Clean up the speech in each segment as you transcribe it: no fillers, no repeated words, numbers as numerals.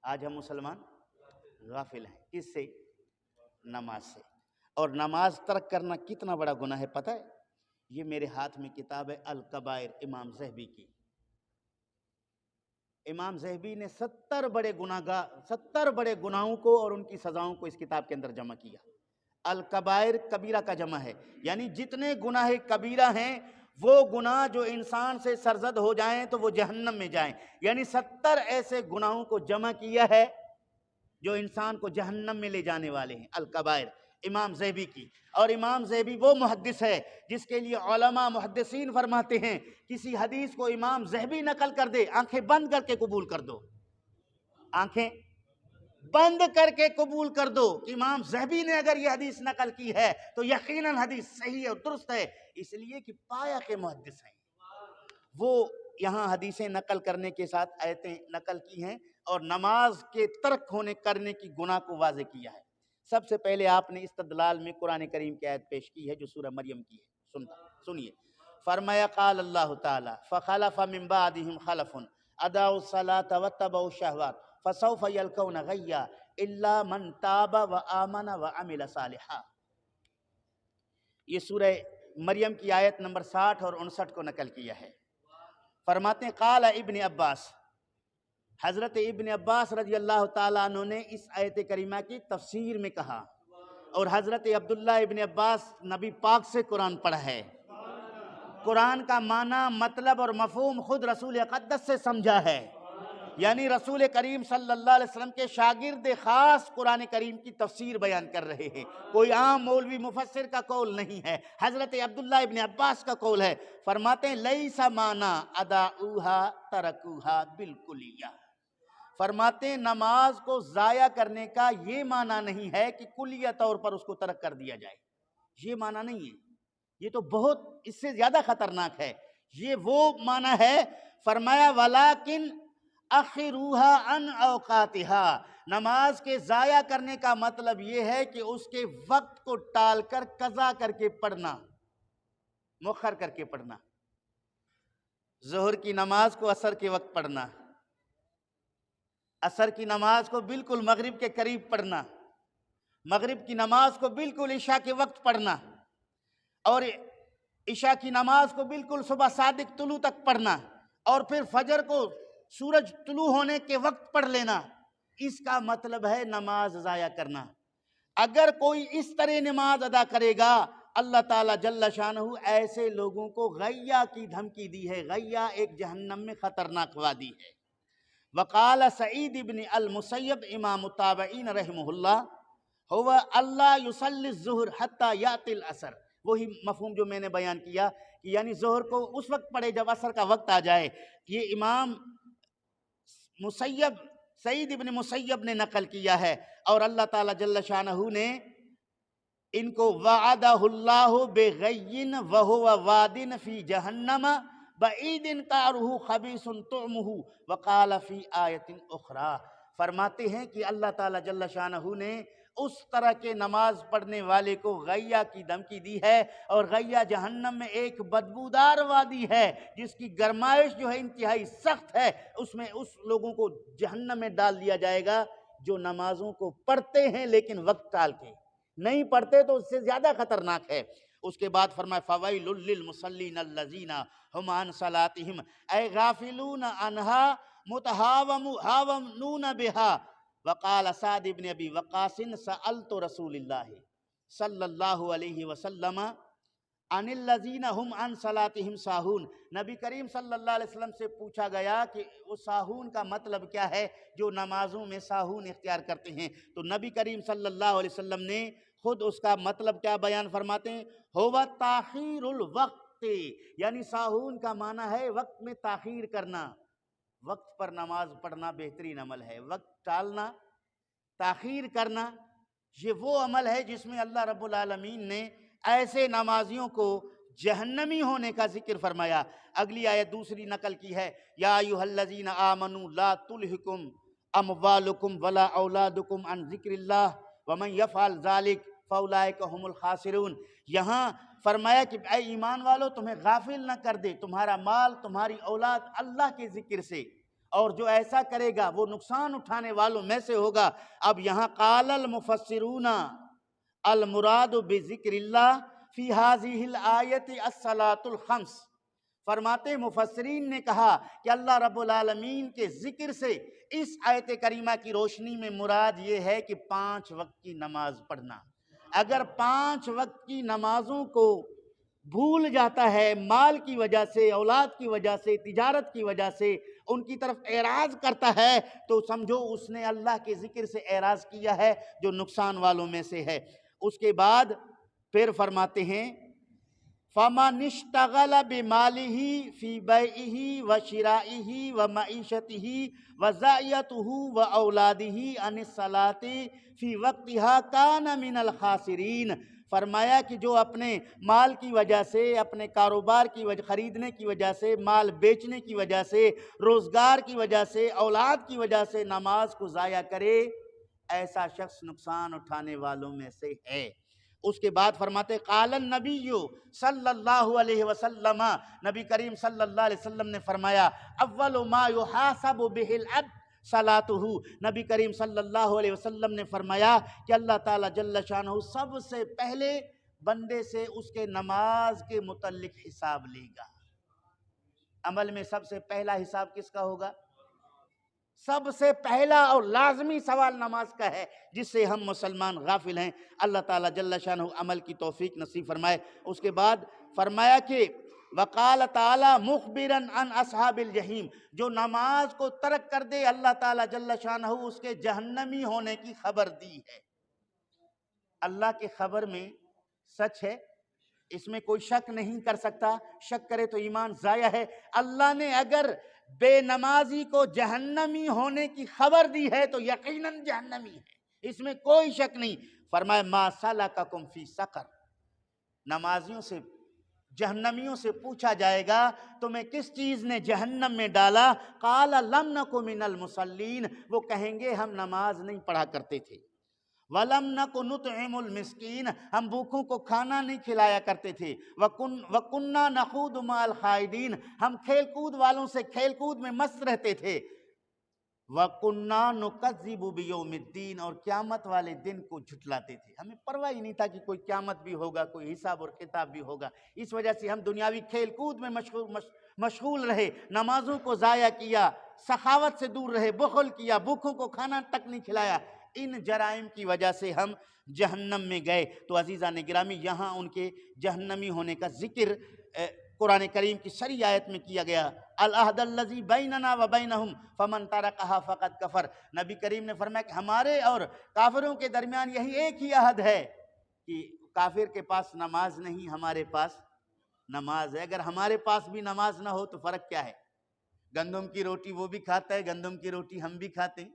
آج ہم مسلمان غافل ہیں کس سے؟ نماز سے. اور نماز ترک کرنا کتنا بڑا گناہ ہے پتہ ہے؟ یہ میرے ہاتھ میں کتاب ہے الکبائر امام ذہبی کی. امام ذہبی نے 70 بڑے گناہوں کو اور ان کی سزاؤں کو اس کتاب کے اندر جمع کیا. الکبائر کبیرہ کا جمع ہے، یعنی جتنے گناہ کبیرہ ہیں وہ گناہ جو انسان سے سرزد ہو جائیں تو وہ جہنم میں جائیں، یعنی 70 ایسے گناہوں کو جمع کیا ہے جو انسان کو جہنم میں لے جانے والے ہیں. الکبائر امام ذہبی کی. اور امام ذہبی وہ محدث ہے جس کے لیے علماء محدثین فرماتے ہیں کسی حدیث کو امام ذہبی نقل کر دے آنکھیں بند کر کے قبول کر دو، آنکھیں بند کر کے قبول کر دو. امام ذہبی نے اگر یہ حدیث نقل کی ہے تو یقیناً حدیث صحیح اور درست ہے، اس لیے کہ پایا کے محدث ہیں. وہ یہاں حدیثیں نقل کرنے کے ساتھ آیتیں نقل کی ہیں اور نماز کے ترک کرنے کی گناہ کو واضح کیا ہے. سب سے پہلے آپ نے استدلال میں قرآن کریم کی آیت پیش کی ہے جو سورہ مریم کی ہے. سنیے. فرمایا قال اللہ تعالی فخلف من بعدهم خلف اضاعوا الصلاة واتبعوا الشهوات فسوف يلقون غیا الا من تاب وآمن وعمل صالحا. یہ سورہ مریم کی آیت نمبر 60 اور 59 کو نقل کیا ہے. فرماتے ہیں قال ابن عباس، حضرت ابن عباس رضی اللہ تعالیٰ عنہ نے اس آیت کریمہ کی تفسیر میں کہا، اور حضرت عبداللہ ابن عباس نبی پاک سے قرآن پڑھا ہے، قرآن کا معنی مطلب اور مفہوم خود رسول اقدس سے سمجھا ہے. یعنی رسول کریم صلی اللہ علیہ وسلم کے شاگرد خاص قرآن کریم کی تفسیر بیان کر رہے ہیں، کوئی عام مولوی مفسر کا قول نہیں ہے، حضرت عبداللہ ابن عباس کا قول ہے. فرماتے ہیں لیس معنی اداؤہا ترکوہا بالکلیہ. فرماتے ہیں نماز کو ضائع کرنے کا یہ معنی نہیں ہے کہ کلیہ طور پر اس کو ترک کر دیا جائے، یہ معنی نہیں ہے. یہ تو بہت اس سے زیادہ خطرناک ہے. یہ وہ معنی ہے فرمایا ولیکن اخروہا عن اوقاتہا. نماز کے ضائع کرنے کا مطلب یہ ہے کہ اس کے وقت کو ٹال کر قضا کر کے پڑھنا، مؤخر کر کے پڑھنا. ظہر کی نماز کو عصر کے وقت پڑھنا، عصر کی نماز کو بالکل مغرب کے قریب پڑھنا، مغرب کی نماز کو بالکل عشاء کے وقت پڑھنا، اور عشاء کی نماز کو بالکل صبح صادق طلوع تک پڑھنا، اور پھر فجر کو سورج طلوع ہونے کے وقت پڑھ لینا. اس کا مطلب ہے نماز ضائع کرنا. اگر کوئی اس طرح نماز ادا کرے گا اللہ تعالیٰ جل شانہ ایسے لوگوں کو غیہ کی دھمکی دی ہے. غیہ ایک جہنم میں خطرناک وادی ہے. وقال سعید ابن المسیب امام التابعین رحمہ اللہ ہوا اللہ یصلی الظہر حتی یأتی العصر. وہی مفہوم جو میں نے بیان کیا کہ یعنی ظہر کو اس وقت پڑھے جب عصر کا وقت آ جائے. یہ امام سعید ابن مسیب نے نقل کیا ہے، اور اللہ تعالیٰ جل شانہ نے ان کو وعدہ اللہ بغین وہو وادن فی جہنم بعید قعرہ خبیث طعمہ وقال فی آیت اخری. فرماتے ہیں کہ اللہ تعالیٰ جل شانہ نے اس طرح کے نماز پڑھنے والے کو غیہ کی دھمکی دی ہے، اور غیہ جہنم میں ایک بدبودار وادی ہے جس کی گرمائش جو ہے انتہائی سخت ہے. اس میں اس لوگوں کو جہنم میں ڈال دیا جائے گا جو نمازوں کو پڑھتے ہیں لیکن وقت ٹال کے. نہیں پڑھتے تو اس سے زیادہ خطرناک ہے. اس کے بعد فرمایا فویل للمصلین الذین هم عن صلاتهم اے غافلون عنها متہاونون بها. وقال سعد بن ابی وقاص سألت رسول اللہ صلی اللہ علیہ وسلم عن الذین هم عن صلاتهم ساہون. نبی کریم صلی اللہ علیہ وسلم سے پوچھا گیا کہ وہ ساہون کا مطلب کیا ہے جو نمازوں میں ساہون اختیار کرتے ہیں. تو نبی کریم صلی اللہ علیہ وسلم نے خود اس کا مطلب کیا بیان فرماتے ہیں ہوا تاخیر الوقت. یعنی ساہون کا معنی ہے وقت میں تاخیر کرنا. وقت پر نماز پڑھنا بہترین عمل ہے. وقت ٹالنا، تاخیر کرنا، یہ وہ عمل ہے جس میں اللہ رب العالمین نے ایسے نمازیوں کو جہنمی ہونے کا ذکر فرمایا. اگلی آیت دوسری نقل کی ہے یا ایھا الذین آمنوا لا تلھکم اموالکم ولا اولادکم عن ذکر اللہ ومن یفعل ذلک فاولئک ھم الخاسرون. یہاں فرمایا کہ اے ایمان والو تمہیں غافل نہ کر دے تمہارا مال تمہاری اولاد اللہ کے ذکر سے، اور جو ایسا کرے گا وہ نقصان اٹھانے والوں میں سے ہوگا۔ اب یہاں قال المفسرون المراد بذکر اللہ فی هذه الآیت الصلاۃ الخمس، فرماتے مفسرین نے کہا کہ اللہ رب العالمین کے ذکر سے اس آیت کریمہ کی روشنی میں مراد یہ ہے کہ 5 وقت کی نماز پڑھنا۔ اگر 5 وقت کی نمازوں کو بھول جاتا ہے مال کی وجہ سے، اولاد کی وجہ سے، تجارت کی وجہ سے، ان کی طرف اعراض کرتا ہے تو سمجھو اس نے اللہ کے ذکر سے اعراض کیا ہے، جو نقصان والوں میں سے ہے۔ اس کے بعد پھر فرماتے ہیں فَمَنِ اشْتَغَلَ بِمَالِهِ فِي بَيْعِهِ وَشِرَائِهِ وَمَعِيشَتِهِ وَزَائِيَتُهُ وَأَوْلَادِهِ عَنِ الصَّلَاةِ فِي وَقْتِهَا كَانَ مِنَ الْخَاسِرِينَ، فرمایا کہ جو اپنے مال کی وجہ سے، اپنے کاروبار کی وجہ، خریدنے کی وجہ سے، مال بیچنے کی وجہ سے، روزگار کی وجہ سے، اولاد کی وجہ سے نماز کو ضائع کرے، ایسا شخص نقصان اٹھانے والوں میں سے ہے۔ اس کے بعد فرماتے قال النبی صلی اللہ علیہ وسلم، نبی کریم صلی اللہ علیہ وسلم نے فرمایا اول ما یحاسب بہ العبد صلاتہ، نبی کریم صلی اللہ علیہ وسلم نے فرمایا کہ اللہ تعالیٰ جل شانہ سب سے پہلے بندے سے اس کے نماز کے متعلق حساب لے گا۔ عمل میں سب سے پہلا حساب کس کا ہوگا؟ سب سے پہلا اور لازمی سوال نماز کا ہے، جس سے ہم مسلمان غافل ہیں۔ اللہ تعالیٰ جل شانہ عمل کی توفیق نصیب فرمائے۔ اس کے بعد فرمایا کہ وقال تعالیٰ مخبراً عن اصحاب الجحیم، جو نماز کو ترک کر دے اللہ تعالیٰ جل شانہ اس کے جہنمی ہونے کی خبر دی ہے۔ اللہ کے خبر میں سچ ہے، اس میں کوئی شک نہیں کر سکتا، شک کرے تو ایمان ضائع ہے۔ اللہ نے اگر بے نمازی کو جہنمی ہونے کی خبر دی ہے تو یقیناً جہنمی ہے، اس میں کوئی شک نہیں۔ فرمایا ما سلککم فی سقر، نمازیوں سے، جہنمیوں سے پوچھا جائے گا تمہیں کس چیز نے جہنم میں ڈالا؟ قال لم نک من المصلین، وہ کہیں گے ہم نماز نہیں پڑھا کرتے تھے۔ وَلَمْ نَكُ نُطْعِمُ الْمِسْكِينَ، ہم بھوکوں کو کھانا نہیں کھلایا کرتے تھے۔ وَكُنَّا نَخُوضُ مَعَ الْخَائِضِينَ، ہم کھیل کود والوں سے کھیل کود میں مست رہتے تھے۔ وَكُنَّا نُكَذِّبُ بِيَوْمِ الدِّينِ، اور قیامت والے دن کو جھٹلاتے تھے، ہمیں پرواہ ہی نہیں تھا کہ کوئی قیامت بھی ہوگا، کوئی حساب اور کتاب بھی ہوگا۔ اس وجہ سے ہم دنیاوی کھیل کود میں مشغول رہے، نمازوں کو ضائع کیا، سخاوت سے دور رہے، بخل کیا، بھوکوں کو کھانا تک نہیں کھلایا۔ ان جرائم کی وجہ سے ہم جہنم میں گئے۔ تو عزیزان گرامی، یہاں ان کے جہنمی ہونے کا ذکر قرآن کریم کی سری آیت میں کیا گیا، العہد الذی بیننا و بینہم فمن ترکہا فقد کفر۔ نبی کریم نے فرمایا کہ ہمارے اور کافروں کے درمیان یہی ایک ہی عہد ہے کہ کافر کے پاس نماز نہیں، ہمارے پاس نماز ہے۔ اگر ہمارے پاس بھی نماز نہ ہو تو فرق کیا ہے؟ گندم کی روٹی وہ بھی کھاتا ہے، گندم کی روٹی ہم بھی کھاتے ہیں،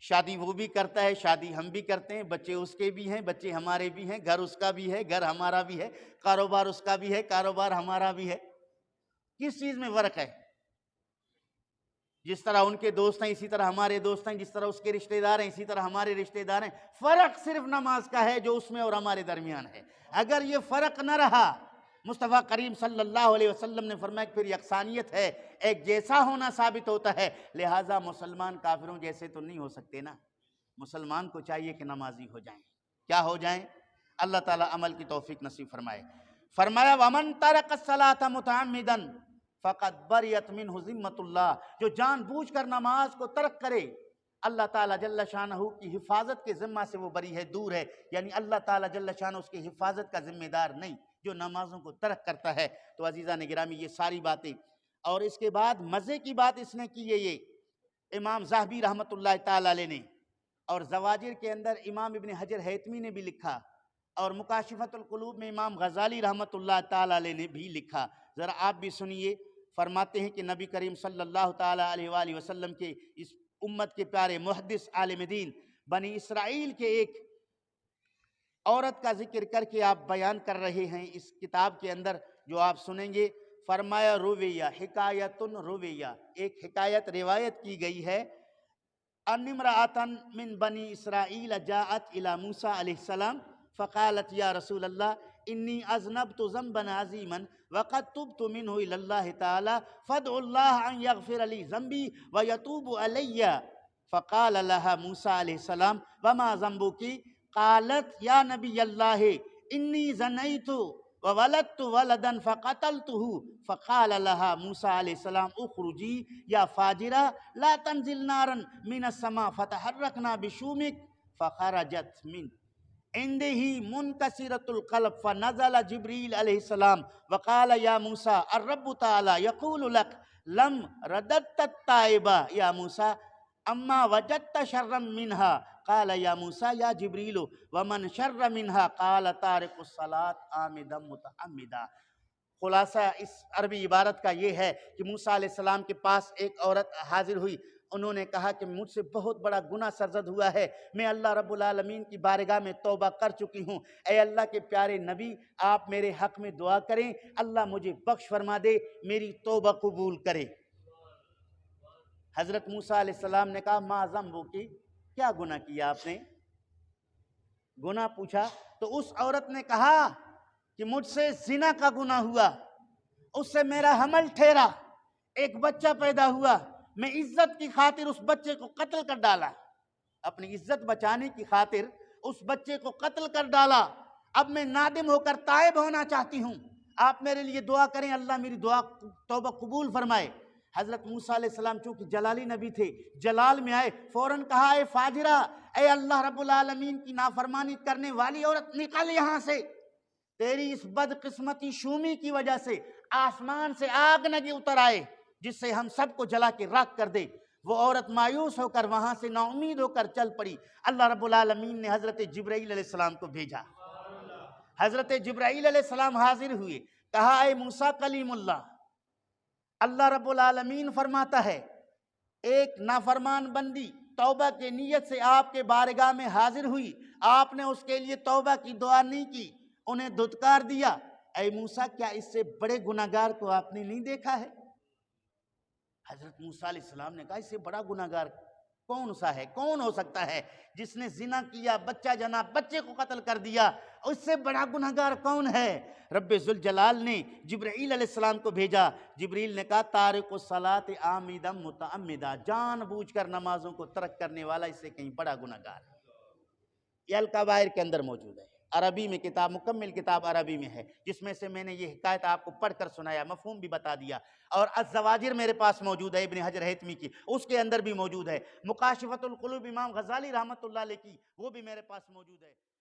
شادی وہ بھی کرتا ہے، شادی ہم بھی کرتے ہیں، بچے اس کے بھی ہیں، بچے ہمارے بھی ہیں، گھر اس کا بھی ہے، گھر ہمارا بھی ہے، کاروبار اس کا بھی ہے، کاروبار ہمارا بھی ہے۔ کس چیز میں فرق ہے؟ جس طرح ان کے دوست ہیں اسی طرح ہمارے دوست ہیں، جس طرح اس کے رشتہ دار ہیں اسی طرح ہمارے رشتہ دار ہیں۔ فرق صرف نماز کا ہے جو اس میں اور ہمارے درمیان ہے۔ اگر یہ فرق نہ رہا، مصطفیٰ کریم صلی اللہ علیہ وسلم نے فرمایا کہ پھر یکسانیت ہے، ایک جیسا ہونا ثابت ہوتا ہے۔ لہٰذا مسلمان کافروں جیسے تو نہیں ہو سکتے نا، مسلمان کو چاہیے کہ نمازی ہو جائیں۔ کیا ہو جائیں؟ اللہ تعالیٰ عمل کی توفیق نصیب فرمائے۔ فرمایا وَمَن تَرَكَ الصَّلَاةَ مُتَعَمِّدًا فَقَدْ بَرِئَتْ مِنْهُ ذِمَّةُ اللَّهِ، جو جان بوجھ کر نماز کو ترک کرے، اللہ تعالیٰ جل شانہ کی حفاظت کے ذمہ سے وہ بری ہے، دور ہے، یعنی اللہ تعالیٰ جل شانہ اس کی حفاظت کا ذمہ دار نہیں، جو نمازوں کو ترک کرتا ہے۔ تو عزیزان گرامی، یہ ساری باتیں، اور اس کے بعد مزے کی بات اس نے کی ہے، یہ امام ذہبی رحمۃ اللہ تعالیٰ علیہ نے، اور زواجر کے اندر امام ابن حجر حیتمی نے بھی لکھا، اور مکاشفۃ القلوب میں امام غزالی رحمۃ اللہ تعالیٰ علیہ نے بھی لکھا۔ ذرا آپ بھی سنیے۔ فرماتے ہیں کہ نبی کریم صلی اللہ تعالیٰ علیہ وآلہ وسلم کے اس امت کے پیارے محدث عالم دین بنی اسرائیل کے ایک عورت کا ذکر کر کے آپ بیان کر رہے ہیں اس کتاب کے اندر، جو آپ سنیں گے۔ فرمایا رویہ حکایتن رویہ، ایک حکایت روایت کی گئی ہے، ان امرأۃ من بنی اسرائیل جاءت الی موسیٰ علیہ السلام فقالت یا رسول اللہ انی اذنبت ذنبا عظیما وقد تبت منه الى الله تعالى فادعوا الله ان يغفر لي ذنبي ويتوب علي. فقال لها موسى علیہ السلام وما ذنبك؟ قالت یا نبی اللہ انی زنیت وولدت ولدا فقتلته. فقال لها موسى علیہ السلام اخرجی یا فاجرہ لا تنزل نارا من السماء فتحرکنا بشومک. فخرجت من عنده منكسرة القلب فنزل جبريل عليه السلام وقال يا موسى الرب تعالى يقول لك لم رددت التائبة يا موسى اما وجدت شرا منها. قال يا موسى يا جبريل ومن شر منها؟ قال تارك الصلاة عامدا متعمدا. خلاصہ اس عربی عبارت کا یہ ہے کہ موسیٰ علیہ السلام کے پاس ایک عورت حاضر ہوئی. انہوں نے کہا کہ مجھ سے بہت بڑا گناہ سرزد ہوا ہے، میں اللہ رب العالمین کی بارگاہ میں توبہ کر چکی ہوں. اے اللہ کے پیارے نبی، آپ میرے حق میں دعا کریں، اللہ مجھے بخش فرما دے، میری توبہ قبول کرے. حضرت موسیٰ علیہ السلام نے کہا ما ذنبک، کیا گناہ کیا آپ نے؟ گناہ پوچھا تو اس عورت نے کہا کہ مجھ سے زنا کا گناہ ہوا، اس سے میرا حمل ٹھہرا، ایک بچہ پیدا ہوا، میں عزت کی خاطر اس بچے کو قتل کر ڈالا، اپنی عزت بچانے کی خاطر اس بچے کو قتل کر ڈالا. اب میں نادم ہو کر تائب ہونا چاہتی ہوں، آپ میرے لیے دعا کریں، اللہ میری دعا توبہ قبول فرمائے. حضرت موسیٰ علیہ السلام چونکہ جلالی نبی تھے، جلال میں آئے، فوراً کہا اے فاجرہ، اے اللہ رب العالمین کی نافرمانی کرنے والی عورت، نکل یہاں سے. تیری اس بدقسمتی شومی کی وجہ سے آسمان سے آگ نگی اتر آئے جس سے ہم سب کو جلا کے راکھ کر دے. وہ عورت مایوس ہو کر وہاں سے نا امید ہو کر چل پڑی. اللہ رب العالمین نے حضرت جبرائیل علیہ السلام کو بھیجا. حضرت جبرائیل علیہ السلام حاضر ہوئے، کہا اے موسیٰ کلیم اللہ، اللہ رب العالمین فرماتا ہے ایک نافرمان بندی توبہ کے نیت سے آپ کے بارگاہ میں حاضر ہوئی، آپ نے اس کے لیے توبہ کی دعا نہیں کی، انہیں دھتکار دیا. اے موسیٰ، کیا اس سے بڑے گناہگار کو آپ نے نہیں دیکھا ہے؟ حضرت موسیٰ علیہ السلام نے کہا اس سے بڑا گناہگار کون سا ہے، کون ہو سکتا ہے جس نے زنا کیا، بچہ جنا، بچے کو قتل کر دیا، اس سے بڑا گناہگار کون ہے؟ رب ذوالجلال نے جبرائیل علیہ السلام کو بھیجا. جبریل نے کہا تارک الصلاۃ عامدا متعمدا، جان بوجھ کر نمازوں کو ترک کرنے والا اس سے کہیں بڑا گناہگار ہے. یہ الکبائر کے اندر موجود ہے، عربی میں کتاب، مکمل کتاب عربی میں ہے، جس میں سے میں نے یہ حکایت آپ کو پڑھ کر سنایا، مفہوم بھی بتا دیا. اور الزواجر میرے پاس موجود ہے ابن حجر ہیتمی کی، اس کے اندر بھی موجود ہے. مکاشفۃ القلوب امام غزالی رحمۃ اللہ علیہ کی، وہ بھی میرے پاس موجود ہے.